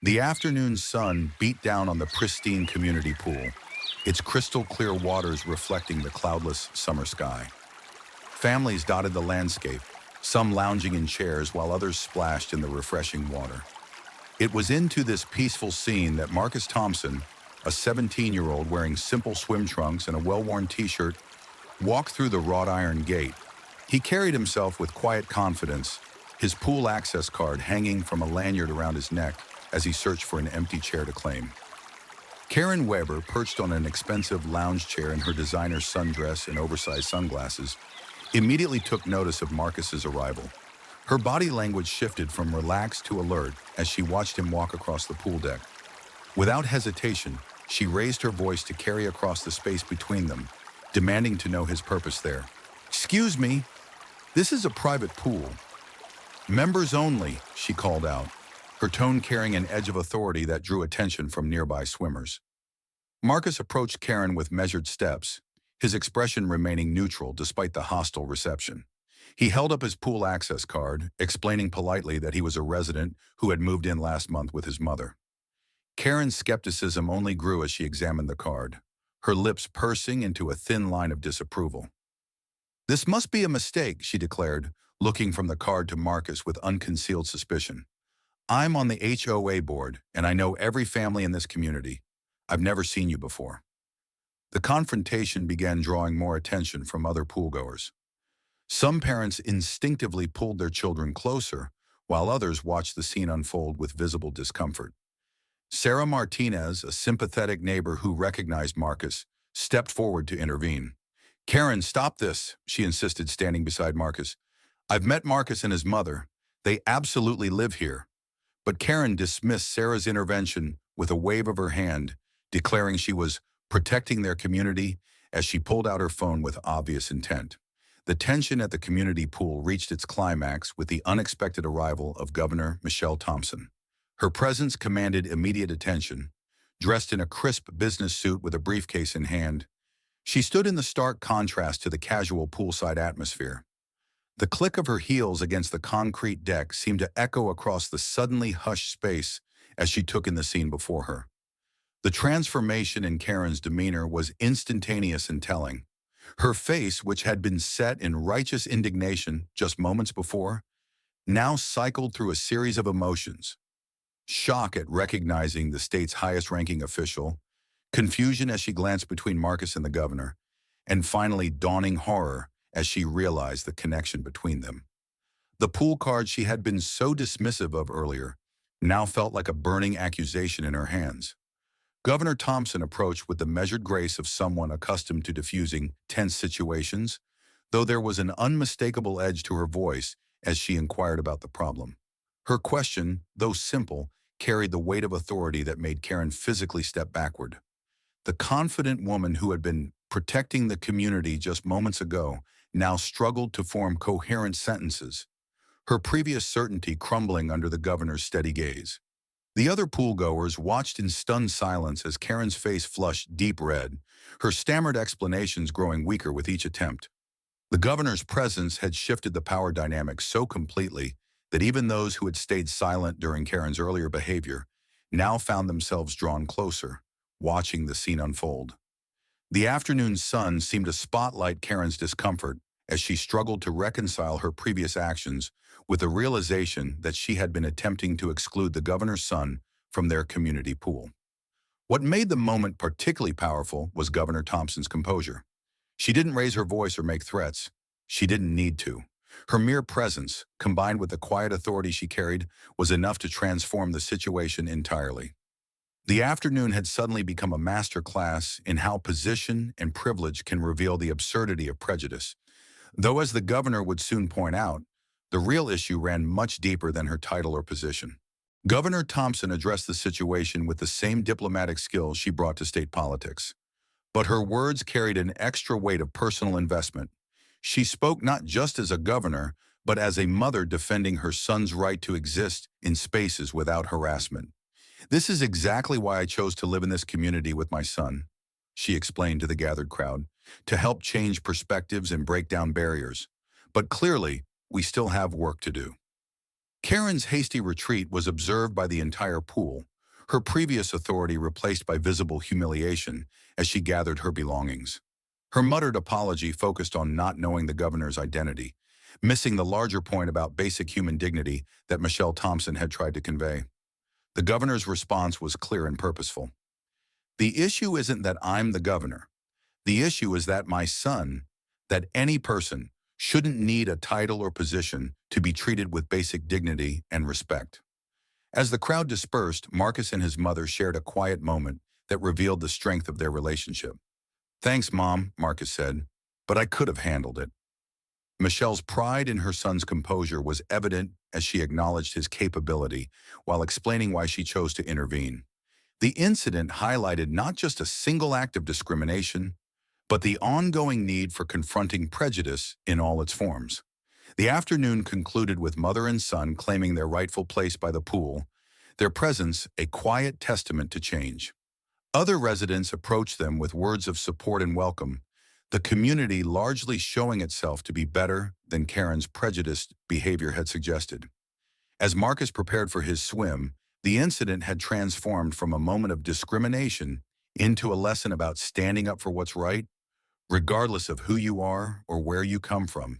The afternoon sun beat down on the pristine community pool, its crystal clear waters reflecting the cloudless summer sky. Families dotted the landscape, some lounging in chairs while others splashed in the refreshing water. It was into this peaceful scene that Marcus Thompson, a 17-year-old wearing simple swim trunks and a well-worn t-shirt, walked through the wrought iron gate. He carried himself with quiet confidence, his pool access card hanging from a lanyard around his neck as he searched for an empty chair to claim. Karen Weber, perched on an expensive lounge chair in her designer sundress and oversized sunglasses, immediately took notice of Marcus's arrival. Her body language shifted from relaxed to alert as she watched him walk across the pool deck. Without hesitation, she raised her voice to carry across the space between them, demanding to know his purpose there. "Excuse me, this is a private pool. Members only," she called out, her tone carrying an edge of authority that drew attention from nearby swimmers. Marcus approached Karen with measured steps, his expression remaining neutral despite the hostile reception. He held up his pool access card, explaining politely that he was a resident who had moved in last month with his mother. Karen's skepticism only grew as she examined the card, her lips pursing into a thin line of disapproval. "This must be a mistake," she declared, looking from the card to Marcus with unconcealed suspicion. "I'm on the HOA board, and I know every family in this community. I've never seen you before." The confrontation began drawing more attention from other poolgoers. Some parents instinctively pulled their children closer, while others watched the scene unfold with visible discomfort. Sarah Martinez, a sympathetic neighbor who recognized Marcus, stepped forward to intervene. "Karen, stop this," she insisted, standing beside Marcus. "I've met Marcus and his mother. They absolutely live here." But Karen dismissed Sarah's intervention with a wave of her hand, declaring she was protecting their community as she pulled out her phone with obvious intent. The tension at the community pool reached its climax with the unexpected arrival of Governor Michelle Thompson. Her presence commanded immediate attention. Dressed in a crisp business suit with a briefcase in hand, she stood in the stark contrast to the casual poolside atmosphere. The click of her heels against the concrete deck seemed to echo across the suddenly hushed space as she took in the scene before her. The transformation in Karen's demeanor was instantaneous and telling. Her face, which had been set in righteous indignation just moments before, now cycled through a series of emotions. Shock at recognizing the state's highest-ranking official, confusion as she glanced between Marcus and the governor, and finally dawning horror as she realized the connection between them. The pool card she had been so dismissive of earlier now felt like a burning accusation in her hands. Governor Thompson approached with the measured grace of someone accustomed to diffusing tense situations, though there was an unmistakable edge to her voice as she inquired about the problem. Her question, though simple, carried the weight of authority that made Karen physically step backward. The confident woman who had been protecting the community just moments ago now struggled to form coherent sentences, her previous certainty crumbling under the governor's steady gaze. The other poolgoers watched in stunned silence as Karen's face flushed deep red, her stammered explanations growing weaker with each attempt. The governor's presence had shifted the power dynamic so completely that even those who had stayed silent during Karen's earlier behavior now found themselves drawn closer, watching the scene unfold. The afternoon sun seemed to spotlight Karen's discomfort as she struggled to reconcile her previous actions with the realization that she had been attempting to exclude the governor's son from their community pool. What made the moment particularly powerful was Governor Thompson's composure. She didn't raise her voice or make threats. She didn't need to. Her mere presence, combined with the quiet authority she carried, was enough to transform the situation entirely. The afternoon had suddenly become a master class in how position and privilege can reveal the absurdity of prejudice. Though, as the governor would soon point out, the real issue ran much deeper than her title or position. Governor Thompson addressed the situation with the same diplomatic skills she brought to state politics. But her words carried an extra weight of personal investment. She spoke not just as a governor, but as a mother defending her son's right to exist in spaces without harassment. "This is exactly why I chose to live in this community with my son," she explained to the gathered crowd, "to help change perspectives and break down barriers. But clearly, we still have work to do." Karen's hasty retreat was observed by the entire pool, her previous authority replaced by visible humiliation as she gathered her belongings. Her muttered apology focused on not knowing the governor's identity, missing the larger point about basic human dignity that Michelle Thompson had tried to convey. The governor's response was clear and purposeful. The issue isn't that I'm the governor. The issue is that my son, that any person, shouldn't need a title or position to be treated with basic dignity and respect. As the crowd dispersed, Marcus and his mother shared a quiet moment that revealed the strength of their relationship. "Thanks, Mom," Marcus said, "but I could have handled it." Michelle's pride in her son's composure was evident as she acknowledged his capability while explaining why she chose to intervene. The incident highlighted not just a single act of discrimination, but the ongoing need for confronting prejudice in all its forms. The afternoon concluded with mother and son claiming their rightful place by the pool, their presence a quiet testament to change. Other residents approached them with words of support and welcome, the community largely showing itself to be better than Karen's prejudiced behavior had suggested. As Marcus prepared for his swim, the incident had transformed from a moment of discrimination into a lesson about standing up for what's right, regardless of who you are or where you come from.